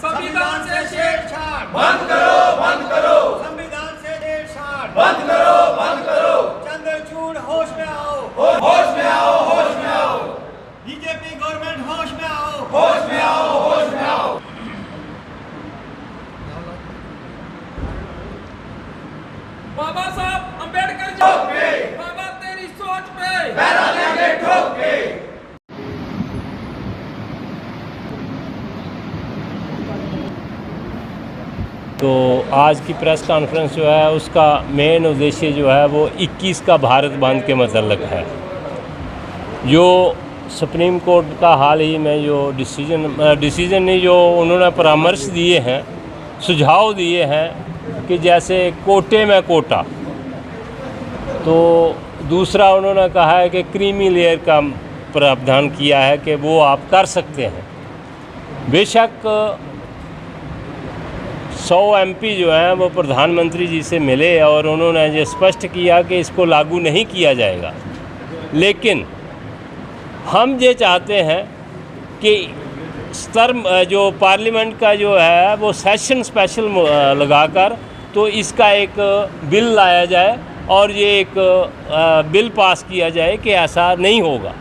संविधान से छेड़छाड़ बंद करो, बंद करो। संविधान से छेड़छाड़ बंद करो, बंद करो। चंद्रचूड़ होश में आओ, होश में आओ, होश में आओ। बीजेपी गवर्नमेंट होश में आओ, होश में आओ, होश में आओ। बाबा साहब अंबेडकर जी, ठोक के बाबा तेरी सोच पे पैरा देंगे, ठोक के। तो आज की प्रेस कॉन्फ्रेंस जो है उसका मेन उद्देश्य जो है वो 21 का भारत बंद के मतलब है। जो सुप्रीम कोर्ट का हाल ही में जो डिसीजन नहीं, जो उन्होंने परामर्श दिए हैं, सुझाव दिए हैं कि जैसे कोटे में कोटा, तो दूसरा उन्होंने कहा है कि क्रीमी लेयर का प्रावधान किया है कि वो आप कर सकते हैं। बेशक 100 MP जो हैं वो प्रधानमंत्री जी से मिले और उन्होंने ये स्पष्ट किया कि इसको लागू नहीं किया जाएगा, लेकिन हम ये चाहते हैं कि स्तर जो पार्लियामेंट का जो है वो सेशन स्पेशल लगाकर तो इसका एक बिल लाया जाए और ये एक बिल पास किया जाए कि ऐसा नहीं होगा,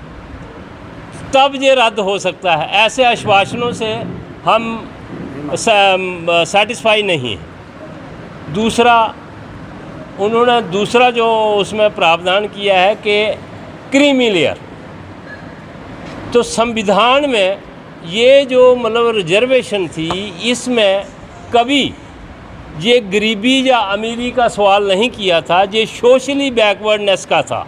तब ये रद्द हो सकता है। ऐसे आश्वासनों से हम सेटिस्फाई नहीं है। दूसरा उन्होंने दूसरा जो उसमें प्रावधान किया है कि क्रीमी लेयर, तो संविधान में ये जो मतलब रिजर्वेशन थी, इसमें कभी ये गरीबी या अमीरी का सवाल नहीं किया था, ये सोशली बैकवर्डनेस का था।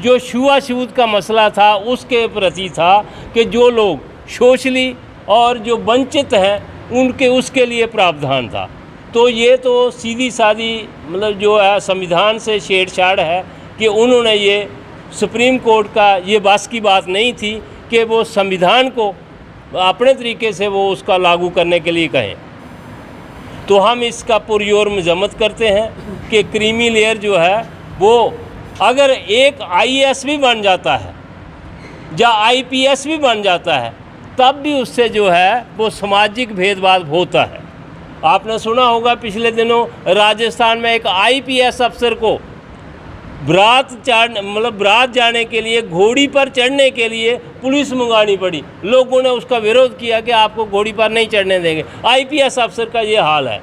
जो छुआछूत का मसला था उसके प्रति था कि जो लोग सोशली और जो वंचित हैं उनके उसके लिए प्रावधान था। तो ये तो सीधी सादी मतलब जो है संविधान से छेड़छाड़ है कि उन्होंने ये सुप्रीम कोर्ट का ये बस की बात नहीं थी कि वो संविधान को अपने तरीके से वो उसका लागू करने के लिए कहें। तो हम इसका पुरजोर मजम्मत करते हैं कि क्रीमी लेयर जो है वो अगर एक IAS भी बन जाता है या IPS भी बन जाता है, तब भी उससे जो है वो सामाजिक भेदभाव होता है। आपने सुना होगा पिछले दिनों राजस्थान में एक IPS अफसर को बारात जाने के लिए घोड़ी पर चढ़ने के लिए पुलिस मंगानी पड़ी। लोगों ने उसका विरोध किया कि आपको घोड़ी पर नहीं चढ़ने देंगे। IPS अफसर का ये हाल है।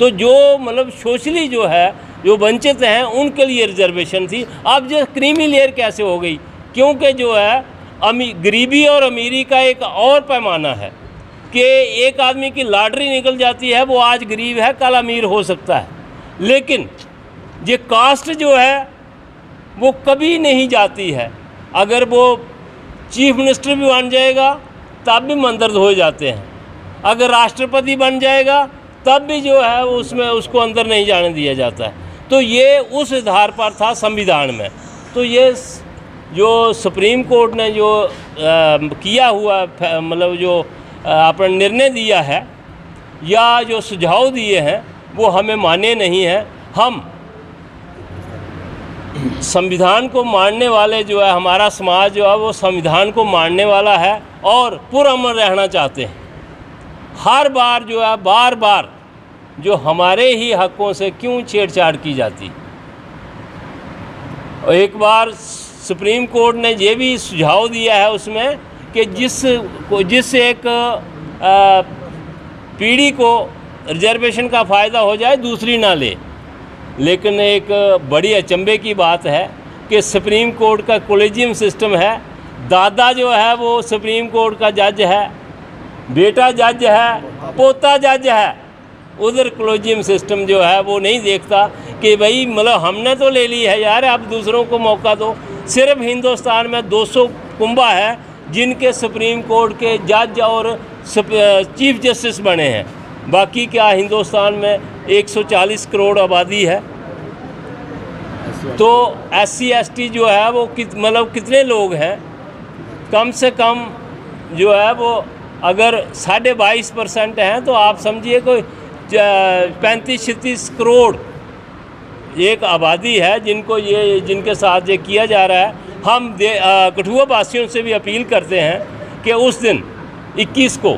तो जो मतलब सोशली जो है जो वंचित हैं उनके लिए रिजर्वेशन थी। अब जो क्रीमी लेयर कैसे हो गई, क्योंकि जो है गरीबी और अमीरी का एक और पैमाना है कि एक आदमी की लॉटरी निकल जाती है, वो आज गरीब है कल अमीर हो सकता है, लेकिन ये कास्ट जो है वो कभी नहीं जाती है। अगर वो चीफ मिनिस्टर भी बन जाएगा तब भी मंदर्द हो जाते हैं, अगर राष्ट्रपति बन जाएगा तब भी जो है उसमें उसको अंदर नहीं जाने दिया जाता है। तो ये उस आधार पर था संविधान में। तो ये जो सुप्रीम कोर्ट ने जो किया हुआ मतलब जो अपना निर्णय दिया है या जो सुझाव दिए हैं वो हमें मान्य नहीं है। हम संविधान को मानने वाले जो है, हमारा समाज जो है वो संविधान को मानने वाला है और पुरअमन रहना चाहते हैं। हर बार जो है बार बार जो हमारे ही हकों से क्यों छेड़छाड़ की जाती। और एक बार सुप्रीम कोर्ट ने ये भी सुझाव दिया है उसमें कि जिस एक पीढ़ी को रिजर्वेशन का फ़ायदा हो जाए दूसरी ना ले। लेकिन एक बड़ी अचंभे की बात है कि सुप्रीम कोर्ट का कोलेजियम सिस्टम है। दादा जो है वो सुप्रीम कोर्ट का जज है, बेटा जज है, पोता जज है। उधर कोलेजियम सिस्टम जो है वो नहीं देखता कि भाई मतलब हमने तो ले ली है यार, अब दूसरों को मौका दो। सिर्फ हिंदुस्तान में 200 कुंबा है जिनके सुप्रीम कोर्ट के जज और चीफ जस्टिस बने हैं। बाकी क्या हिंदुस्तान में 140 करोड़ आबादी है। तो SC ST जो है वो मतलब कितने लोग हैं, कम से कम जो है वो अगर 22.5% हैं तो आप समझिए कोई 35-36 करोड़ एक आबादी है जिनके साथ ये किया जा रहा है। हम कठुआ वासियों से भी अपील करते हैं कि उस दिन 21 को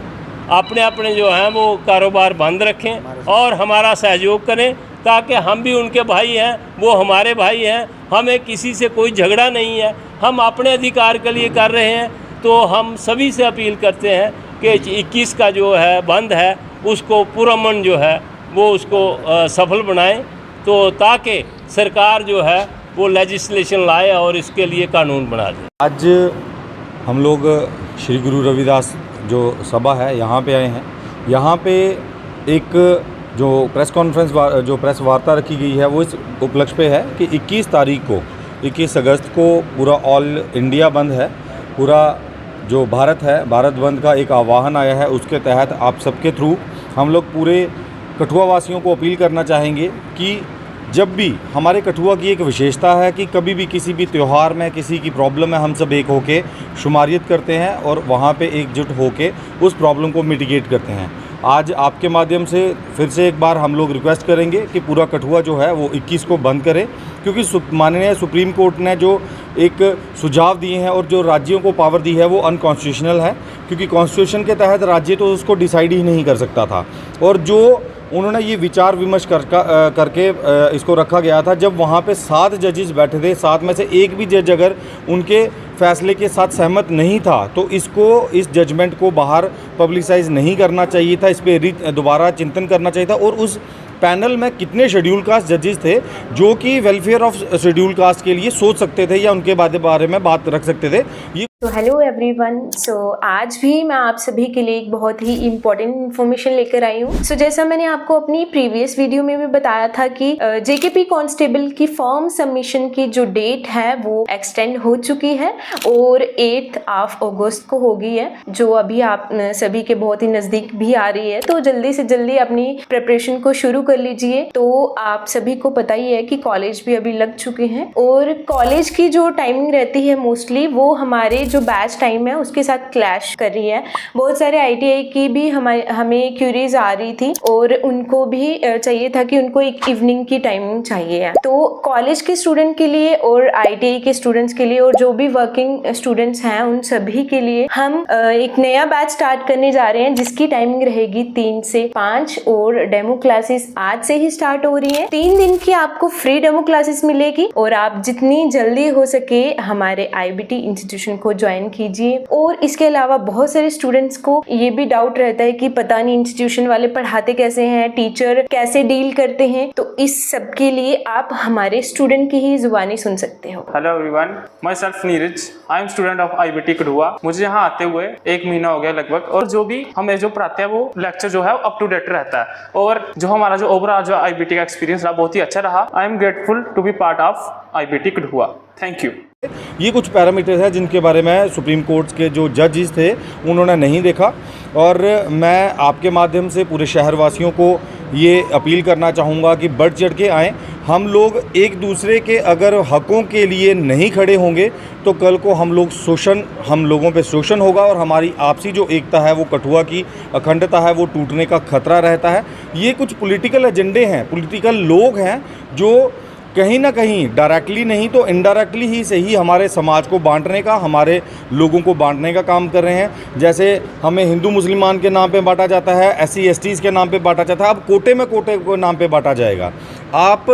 अपने अपने जो हैं वो कारोबार बंद रखें और हमारा सहयोग करें, ताकि हम भी उनके भाई हैं, वो हमारे भाई हैं। हमें किसी से कोई झगड़ा नहीं है, हम अपने अधिकार के लिए कर रहे हैं। तो हम सभी से अपील करते हैं कि 21 का जो है बंद है उसको पुरअमन जो है वो उसको सफल बनाएं, तो ताकि सरकार जो है वो लेजिस्लेशन लाए और इसके लिए कानून बना दे। आज हम लोग श्री गुरु रविदास जो सभा है यहाँ पे आए हैं। यहाँ पे एक जो प्रेस कॉन्फ्रेंस जो प्रेस वार्ता रखी गई है वो इस उपलक्ष्य पे है कि 21 तारीख को 21 अगस्त को पूरा ऑल इंडिया बंद है। पूरा जो भारत है, भारत बंद का एक आह्वान आया है, उसके तहत आप सबके थ्रू हम लोग पूरे कठुआ वासियों को अपील करना चाहेंगे कि जब भी हमारे कठुआ की एक विशेषता है कि कभी भी किसी भी त्यौहार में किसी की प्रॉब्लम है, हम सब एक होके शुमारियत करते हैं और वहाँ पे एकजुट होके उस प्रॉब्लम को मिटिगेट करते हैं। आज आपके माध्यम से फिर से एक बार हम लोग रिक्वेस्ट करेंगे कि पूरा कठुआ जो है वो 21 को बंद करे, क्योंकि माननीय सुप्रीम कोर्ट ने जो एक सुझाव दिए हैं और जो राज्यों को पावर दी है वो अनकॉन्स्टिट्यूशनल है, क्योंकि कॉन्स्टिट्यूशन के तहत राज्य तो उसको डिसाइड ही नहीं कर सकता था। और जो उन्होंने ये विचार विमर्श करके इसको रखा गया था, जब वहाँ पे 7 जजेस बैठे थे, 7 में से एक भी जज अगर उनके फैसले के साथ सहमत नहीं था तो इस जजमेंट को बाहर पब्लिसाइज नहीं करना चाहिए था, इस पर दोबारा चिंतन करना चाहिए था। और उस पैनल में कितने शेड्यूल कास्ट जजेस थे जो कि वेलफेयर ऑफ शेड्यूल कास्ट के लिए सोच सकते थे या उनके बारे में बात रख सकते थे। ये तो हेलो एवरीवन। आज भी मैं आप सभी के लिए एक बहुत ही इम्पोर्टेंट इन्फॉर्मेशन लेकर आई हूँ। जैसा मैंने आपको अपनी प्रीवियस वीडियो में भी बताया था कि जेकेपी कांस्टेबल की फॉर्म सबमिशन की जो डेट है वो एक्सटेंड हो चुकी है और 8 अगस्त को हो गई है, जो अभी आप सभी के बहुत ही नज़दीक भी आ रही है। तो जल्दी से जल्दी अपनी प्रिपरेशन को शुरू कर लीजिए। तो आप सभी को पता ही है कि कॉलेज भी अभी लग चुके हैं और कॉलेज की जो टाइमिंग रहती है मोस्टली वो हमारे जो बैच टाइम है उसके साथ क्लैश कर रही है। बहुत सारे आईटीआई की भी हमें क्यूरीज आ रही थी और उनको भी चाहिए था कि उनको एक इवनिंग की टाइमिंग चाहिए है। तो कॉलेज के स्टूडेंट के लिए और आईटीआई के स्टूडेंट्स के लिए और जो भी वर्किंग स्टूडेंट्स हैं उन सभी के लिए हम एक नया बैच स्टार्ट करने जा रहे हैं, जिसकी टाइमिंग रहेगी 3 से 5 और डेमो क्लासेस आज से ही स्टार्ट हो रही है। 3 दिन की आपको फ्री डेमो क्लासेस मिलेगी और आप जितनी जल्दी हो सके हमारे आईबीटी इंस्टीट्यूशन को ज्वाइन कीजिए। और इसके अलावा बहुत सारे स्टूडेंट्स को ये भी डाउट रहता है कि पता नहीं इंस्टीट्यूशन वाले पढ़ाते कैसे हैं, टीचर कैसे डील करते हैं। तो इस सब के लिए आप हमारे स्टूडेंट की ही जुबानी सुन सकते हो। Hello everyone, my self Neeraj, I am student of IBT Kathua. मुझे यहाँ आते हुए 1 महीना हो गया लगभग, और जो भी हमें जो पढ़ाते हैं वो लेक्चर जो है अप टू डेट रहता है और जो हमारा जो ओवरऑल जो आईबीटी का एक्सपीरियंस रहा बहुत ही अच्छा रहा। I am grateful to be part of IBT Kathua. Thank you. ये कुछ पैरामीटर्स हैं जिनके बारे में सुप्रीम कोर्ट के जो जजेस थे उन्होंने नहीं देखा, और मैं आपके माध्यम से पूरे शहरवासियों को ये अपील करना चाहूँगा कि बढ़ चढ़ के आएँ। हम लोग एक दूसरे के अगर हकों के लिए नहीं खड़े होंगे तो कल को हम लोगों पे शोषण होगा और हमारी आपसी जो एकता है वो कठुआ की अखंडता है वो टूटने का खतरा रहता है। ये कुछ पॉलिटिकल एजेंडे हैं, पॉलिटिकल लोग हैं जो कहीं ना कहीं डायरेक्टली नहीं तो इनडायरेक्टली ही से ही हमारे समाज को बांटने का, हमारे लोगों को बांटने का काम कर रहे हैं। जैसे हमें हिंदू मुसलमान के नाम पे बांटा जाता है, SC STs के नाम पे बांटा जाता है, अब कोटे में कोटे के नाम पे बांटा जाएगा। आप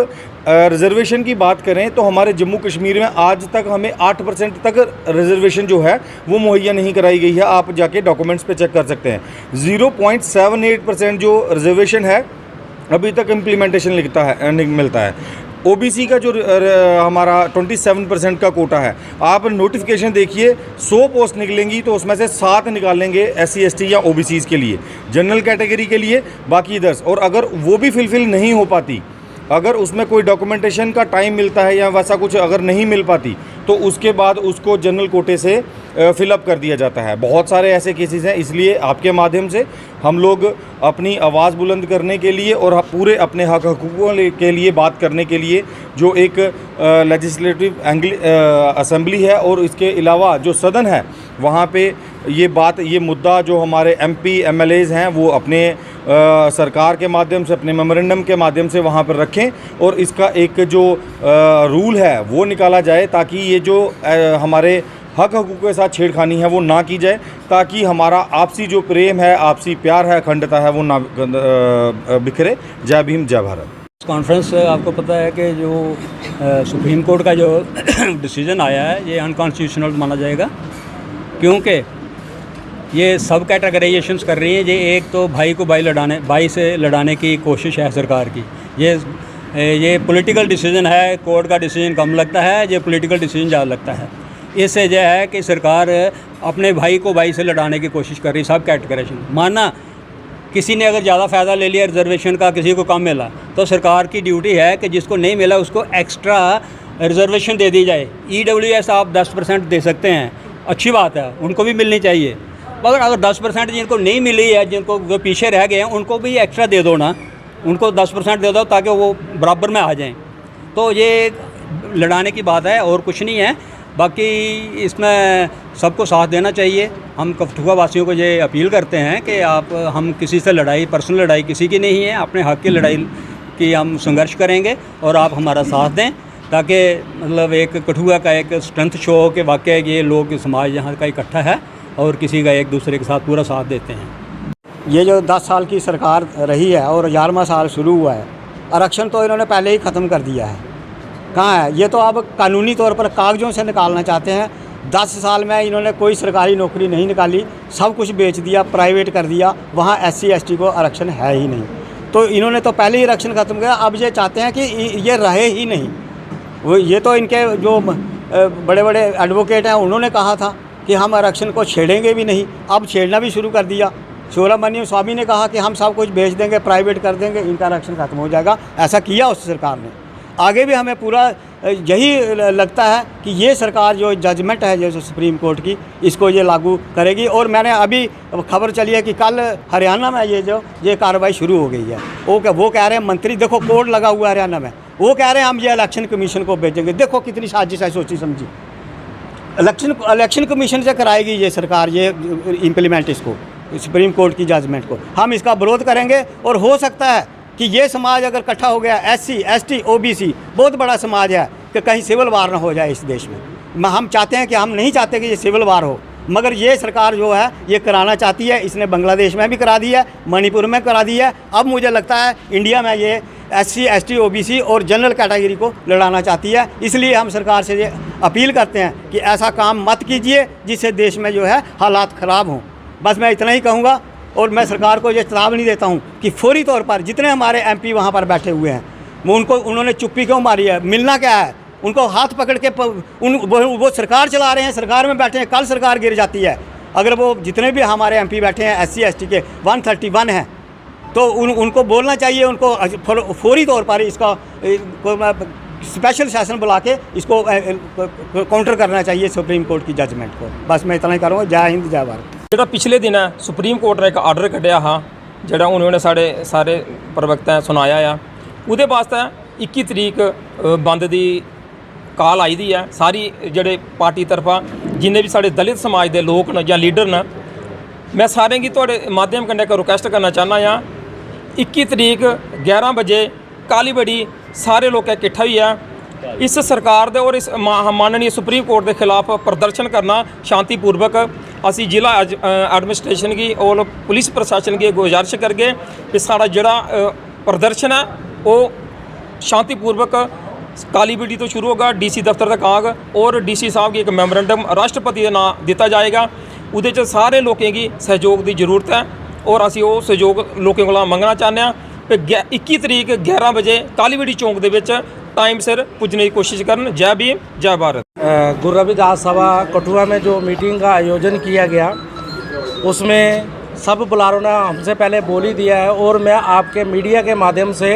रिजर्वेशन की बात करें तो हमारे जम्मू कश्मीर में आज तक हमें 8% तक रिजर्वेशन जो है वो मुहैया नहीं कराई गई है। आप जाके डॉक्यूमेंट्स पे चेक कर सकते हैं। 0.78% जो रिजर्वेशन है अभी तक इम्प्लीमेंटेशन मिलता है। ओबीसी का जो हमारा 27% का कोटा है, आप नोटिफिकेशन देखिए, 100 पोस्ट निकलेंगी तो उसमें से 7 निकालेंगे SC ST या OBCs के लिए, जनरल कैटेगरी के लिए बाकी 10। और अगर वो भी फिलफिल नहीं हो पाती, अगर उसमें कोई डॉक्यूमेंटेशन का टाइम मिलता है या वैसा कुछ अगर नहीं मिल पाती तो उसके बाद उसको जनरल कोटे से फिलअप कर दिया जाता है। बहुत सारे ऐसे केसेस हैं। इसलिए आपके माध्यम से हम लोग अपनी आवाज़ बुलंद करने के लिए और पूरे अपने हक हकूक़ों के लिए बात करने के लिए जो एक लेजिस्लेटिव असेंबली है और इसके अलावा जो सदन है वहाँ पे ये मुद्दा जो हमारे MP MLAs हैं वो अपने सरकार के माध्यम से, अपने मेमोरेंडम के माध्यम से वहाँ पर रखें और इसका एक जो रूल है वो निकाला जाए, ताकि ये जो हमारे हक हकूक़ के साथ छेड़खानी है वो ना की जाए, ताकि हमारा आपसी जो प्रेम है, आपसी प्यार है, अखंडता है, वो ना बिखरे। जय भीम, जय भारत। कॉन्फ्रेंस आपको पता है कि जो सुप्रीम कोर्ट का जो डिसीजन आया है ये अनकॉन्स्टिट्यूशनल माना जाएगा, क्योंकि ये सब कैटेगराइजेशंस कर रही है। ये एक तो भाई को भाई से लड़ाने की कोशिश है सरकार की। ये पॉलिटिकल डिसीजन है, कोर्ट का डिसीजन कम लगता है, ये पॉलिटिकल डिसीजन ज़्यादा लगता है। इससे यह है कि सरकार अपने भाई को भाई से लड़ाने की कोशिश कर रही, सब कैटेगराइजेशन। माना किसी ने अगर ज़्यादा फ़ायदा ले लिया रिजर्वेशन का, किसी को कम मिला, तो सरकार की ड्यूटी है कि जिसको नहीं मिला उसको एक्स्ट्रा रिजर्वेशन दे दी जाए। EWS आप 10% दे सकते हैं, अच्छी बात है, उनको भी मिलनी चाहिए। मगर अगर 10% जिनको नहीं मिली है, जिनको जो पीछे रह गए हैं, उनको भी एक्स्ट्रा दे दो ना, उनको 10% दे दो ताकि वो बराबर में आ जाएं। तो ये लड़ाने की बात है और कुछ नहीं है। बाकी इसमें सबको साथ देना चाहिए। हम कठुआ वासियों को ये अपील करते हैं कि हम किसी से लड़ाई, पर्सनल लड़ाई किसी की नहीं है, अपने हक़ की लड़ाई की हम संघर्ष करेंगे और आप हमारा साथ दें, ताकि मतलब एक कठुआ का एक स्ट्रेंथ शो हो कि वाकई ये लोग समाज यहाँ का इकट्ठा है और किसी का एक दूसरे के साथ पूरा साथ देते हैं। ये जो 10 साल की सरकार रही है और 11वां साल शुरू हुआ है, आरक्षण तो इन्होंने पहले ही ख़त्म कर दिया है। कहाँ है ये? तो अब कानूनी तौर पर कागज़ों से निकालना चाहते हैं। 10 साल में इन्होंने कोई सरकारी नौकरी नहीं निकाली, सब कुछ बेच दिया, प्राइवेट कर दिया। वहाँ SC ST को आरक्षण है ही नहीं, तो इन्होंने तो पहले ही आरक्षण ख़त्म किया। अब ये चाहते हैं कि ये रहे ही नहीं। वो ये तो इनके जो बड़े बड़े एडवोकेट हैं उन्होंने कहा था कि हम आरक्षण को छेड़ेंगे भी नहीं, अब छेड़ना भी शुरू कर दिया। सुब्रमण्यम स्वामी ने कहा कि हम सब कुछ बेच देंगे, प्राइवेट कर देंगे, इनका आरक्षण खत्म हो जाएगा। ऐसा किया उस सरकार ने। आगे भी हमें पूरा यही लगता है कि ये सरकार जो जजमेंट है जो सुप्रीम कोर्ट की, इसको ये लागू करेगी। और मैंने अभी खबर चली है कि कल हरियाणा में ये कार्रवाई शुरू हो गई है। वो कह रहे हैं मंत्री, देखो कोर्ट लगा हुआ है हरियाणा में, वो कह रहे हैं हम ये इलेक्शन कमीशन को भेजेंगे। देखो कितनी साजिश है, सोची समझी। इलेक्शन कमीशन से कराएगी ये सरकार, ये इम्प्लीमेंट इसको, सुप्रीम कोर्ट की जजमेंट को। हम इसका विरोध करेंगे और हो सकता है कि ये समाज अगर इकट्ठा हो गया, SC ST OBC बहुत बड़ा समाज है, कि कहीं सिविल वार ना हो जाए इस देश में। हम चाहते हैं कि हम नहीं चाहते कि ये सिविल वार हो, मगर ये सरकार जो है ये कराना चाहती है। इसने बांग्लादेश में भी करा दी है, मणिपुर में करा दी है। अब मुझे लगता है इंडिया में ये SC ST OBC और जनरल कैटेगरी को लड़ाना चाहती है। इसलिए हम सरकार से ये अपील करते हैं कि ऐसा काम मत कीजिए जिससे देश में जो है हालात ख़राब हों। बस मैं इतना ही कहूँगा। और मैं सरकार को ये चेतावनी देता हूँ कि फौरी तौर पर जितने हमारे MP वहाँ पर बैठे हुए हैं, वो उन्होंने चुप्पी क्यों मारी है? मिलना क्या है? उनको हाथ पकड़ के वो सरकार चला रहे हैं, सरकार में बैठे हैं, कल सरकार गिर जाती है। अगर वो जितने भी हमारे MP बैठे हैं SC ST के 131 हैं, तो उनको बोलना चाहिए, उनको फौरी तौर पर इसका स्पेशल सेशन बुला के इसको काउंटर करना चाहिए सुप्रीम कोर्ट की जजमेंट को। बस मैं इतना ही करूँगा। जय हिंद, जय भारत। ਜਿਹੜਾ ਪਿਛਲੇ ਦਿਨ ਹੈ ਸੁਪਰੀਮ ਕੋਰਟ ਨੇ ਇੱਕ ਆਰਡਰ ਕੱਢਿਆ ਹਾਂ, ਜਿਹੜਾ ਉਹਨਾਂ ਨੇ ਸਾਰੇ ਪ੍ਰਵਕਤਾ ਸੁਣਾਇਆ ਆ, ਉਹਦੇ ਵਾਸਤੇ 21 ਤਰੀਕ ਬੰਦ ਦੀ ਕਾਲ ਆਈ ਦੀ ਹੈ। ਸਾਰੀ ਜਿਹੜੇ ਪਾਰਟੀ ਤਰਫਾ ਜਿੰਨੇ ਵੀ ਸਾਡੇ ਦਲਿਤ ਸਮਾਜ ਦੇ ਲੋਕ ਨੇ ਜਾਂ ਲੀਡਰ ਨੇ, ਮੈਂ ਸਾਰਿਆਂ ਦੀ ਤੁਹਾਡੇ ਮਾਧਿਅਮ ਕੰਡੇ ਇੱਕ ਰਿਕੁਐਸਟ ਕਰਨਾ ਚਾਹੁੰਦਾ ਹਾਂ। 21 ਤਰੀਕ 11 ਵਜੇ ਕਾਲੀ ਬੜੀ ਸਾਰੇ ਲੋਕ ਇਕੱਠਾ ਹੋਈ ਆ। इस सरकार दे और इस माननीय सुप्रीम कोर्ट के खिलाफ प्रदर्शन करना शांतिपूर्वक। असी जिला एडमिनिस्ट्रेशन की और पुलिस प्रशासन की गुजारिश करके कि साड़ा जड़ा प्रदर्शन है वो शांतिपूर्वक काली बीडी तो शुरू होगा, DC दफ्तर तक आग और DC साहब की एक मैमोरेंडम राष्ट्रपति का नाम दिता जाएगा। उहदे च सारे लोगों की सहयोग की जरूरत है और असी वो सहयोग लोगों को मंगना चाहते हैं कि 21 तरीक 11 बजे काली बीडी चौंक के टाइम सिर पुजने की कोशिश करन। जय भीम, जय भारत। गुरु रविदास सभा कठुआ में जो मीटिंग का आयोजन किया गया, उसमें सब बुलारों ने हमसे पहले बोल ही दिया है। और मैं आपके मीडिया के माध्यम से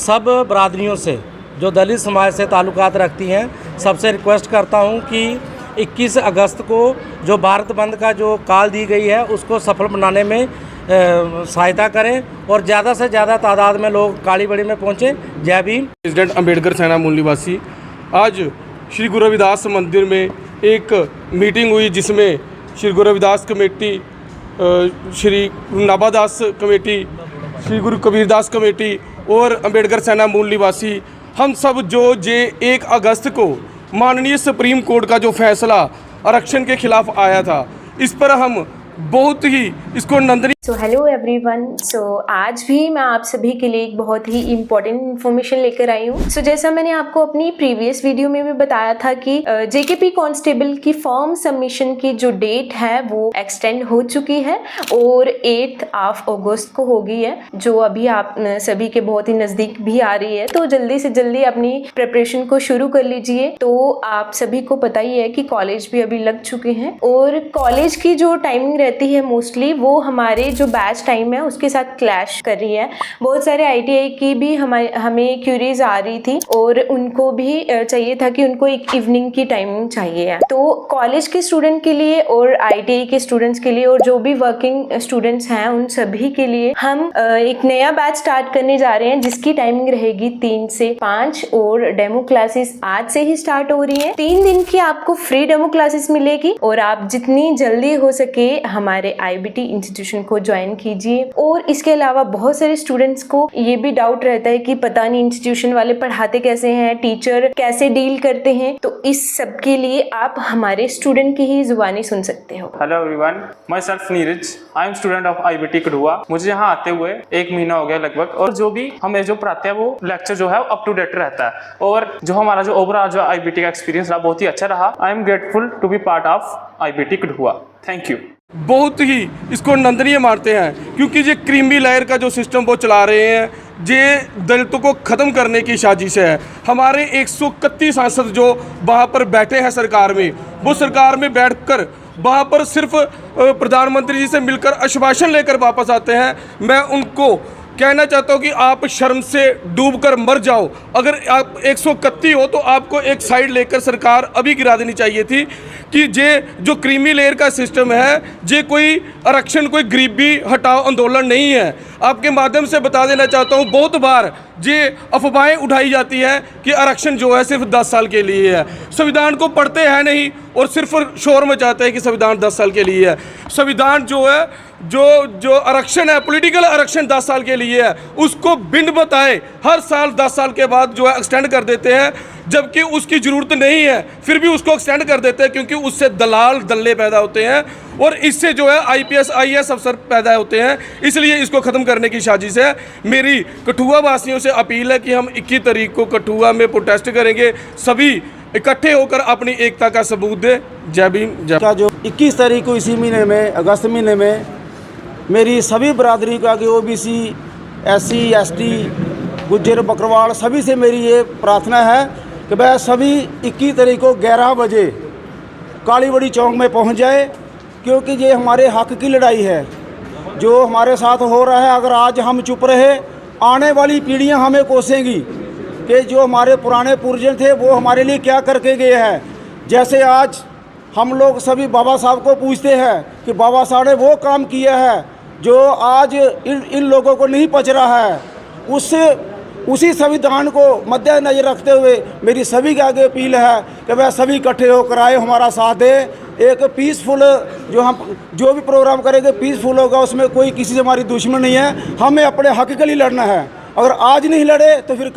सब बरादरियों से जो दलित समाज से ताल्लुकात रखती हैं, सबसे रिक्वेस्ट करता हूं कि 21 अगस्त को जो भारत बंद का जो काल दी गई है उसको सफल बनाने में सहायता करें और ज़्यादा से ज़्यादा तादाद में लोग काली बड़ी में पहुँचे। जय भीम। प्रेसिडेंट अंबेडकर सेना मूल निवासी आज श्री गुरु रविदास मंदिर में एक मीटिंग हुई, जिसमें श्री गुरु रविदास कमेटी, श्री नाभादास कमेटी, श्री गुरु कबीरदास कमेटी और अंबेडकर सेना मूल निवासी हम सब जो 1 अगस्त को माननीय सुप्रीम कोर्ट का जो फैसला आरक्षण के खिलाफ आया था। इस पर हम बहुत ही इसको नंदनीय। So hello everyone. सो आज भी मैं आप सभी के लिए एक बहुत ही इम्पोर्टेंट इन्फॉर्मेशन लेकर आई हूँ। सो जैसा मैंने आपको अपनी प्रीवियस वीडियो में भी बताया था कि जेकेपी कांस्टेबल की फॉर्म सबमिशन की जो डेट है वो एक्सटेंड हो चुकी है और 8 अगस्त को हो गई है, जो अभी आप सभी के बहुत ही नज़दीक भी आ रही है। तो जल्दी से जल्दी अपनी प्रिपरेशन को शुरू कर लीजिए। तो आप सभी को पता ही है कि कॉलेज भी अभी लग चुके हैं और कॉलेज की जो टाइमिंग रहती है मोस्टली वो हमारे जो बैच टाइम है उसके साथ क्लैश कर रही है। बहुत सारे आईटीआई की भी हमें क्यूरीज आ रही थी और उनको भी चाहिए था कि उनको एक इवनिंग की टाइमिंग चाहिए है। तो कॉलेज के स्टूडेंट के लिए और आईटीआई के स्टूडेंट्स के लिए और जो भी वर्किंग स्टूडेंट्स हैं उन सभी के लिए हम एक नया बैच स्टार्ट करने जा रहे हैं जिसकी टाइमिंग रहेगी 3 से 5 और डेमो क्लासेस आज से ही स्टार्ट हो रही है। 3 दिन की आपको फ्री डेमो क्लासेस मिलेगी और आप जितनी जल्दी हो सके हमारे आईबीटी इंस्टीट्यूशन को ज्वाइन कीजिए। और इसके अलावा बहुत सारे स्टूडेंट्स को ये भी डाउट रहता है कि पता नहीं इंस्टीट्यूशन वाले पढ़ाते कैसे हैं, टीचर कैसे डील करते हैं। तो इस सब के लिए आप हमारे स्टूडेंट की ही जुबानी सुन सकते हो। Hello everyone, my self Neeraj, I am student of IBT Kathua. मुझे यहाँ आते हुए 1 महीना हो गया लगभग और जो भी हमें जो पढ़ाते हैं वो लेक्चर जो है अप टू डेट रहता है और जो हमारा जो ओवरऑल जो आईबीटी का एक्सपीरियंस रहा बहुत ही अच्छा रहा। I am grateful to be part of IBT Kathua. Thank you. बहुत ही इसको नंदनीय मानते हैं क्योंकि ये क्रीमी लेयर का जो सिस्टम वो चला रहे हैं ये दलितों को ख़त्म करने की साजिश है। हमारे 131 सांसद जो वहाँ पर बैठे हैं सरकार में, वो सरकार में बैठकर वहाँ पर सिर्फ प्रधानमंत्री जी से मिलकर आश्वासन लेकर वापस आते हैं। मैं उनको कहना चाहता हूँ कि आप शर्म से डूबकर मर जाओ। अगर आप 131 हो तो आपको एक साइड लेकर सरकार अभी गिरा देनी चाहिए थी कि ये जो क्रीमी लेयर का सिस्टम है ये कोई आरक्षण, कोई गरीबी हटाओ आंदोलन नहीं है। आपके माध्यम से बता देना चाहता हूँ, बहुत बार ये अफवाहें उठाई जाती हैं कि आरक्षण जो है सिर्फ 10 साल के लिए है। संविधान को पढ़ते हैं नहीं और सिर्फ शोर मचाते हैं कि संविधान 10 साल के लिए है। संविधान जो है जो आरक्षण है, पॉलिटिकल आरक्षण 10 साल के लिए है, उसको बिन बताए हर साल 10 साल के बाद जो है एक्सटेंड कर देते हैं, जबकि उसकी ज़रूरत नहीं है फिर भी उसको एक्सटेंड कर देते हैं क्योंकि उससे दलाल दल्ले पैदा होते हैं और इससे जो है आईपीएस आईएएस अफसर पैदा होते हैं। इसलिए इसको ख़त्म करने की साजिश है। मेरी कठुआ वासियों से अपील है कि हम 21 तारीख को कठुआ में प्रोटेस्ट करेंगे। सभी इकट्ठे होकर अपनी एकता का सबूत दें। जय भीम जय। क्या जो 21 तारीख को इसी महीने में, अगस्त महीने में, मेरी सभी बरादरी का कि OBC, SC, ST, Gujjar, Bakarwal सभी से मेरी ये प्रार्थना है कि वह सभी 21 तारीख को 11 बजे कालीबड़ी चौक में पहुंच जाए क्योंकि ये हमारे हक की लड़ाई है जो हमारे साथ हो रहा है। अगर आज हम चुप रहे आने वाली पीढ़ियां हमें कोसेंगी कि जो हमारे पुराने पूर्वज थे वो हमारे लिए क्या करके गए हैं। जैसे आज हम लोग सभी बाबा साहब को पूछते हैं कि बाबा साहब ने वो काम किया है जो आज इन लोगों को नहीं पच रहा है। उसी संविधान को मद्देनजर रखते हुए मेरी सभी के आगे अपील है कि वह सभी इकट्ठे होकर आए, हमारा साथ दे। एक पीसफुल जो भी प्रोग्राम करेंगे पीसफुल होगा, उसमें कोई किसी से हमारी दुश्मन नहीं है। हमें अपने हक के लिए लड़ना है। अगर आज नहीं लड़े तो फिर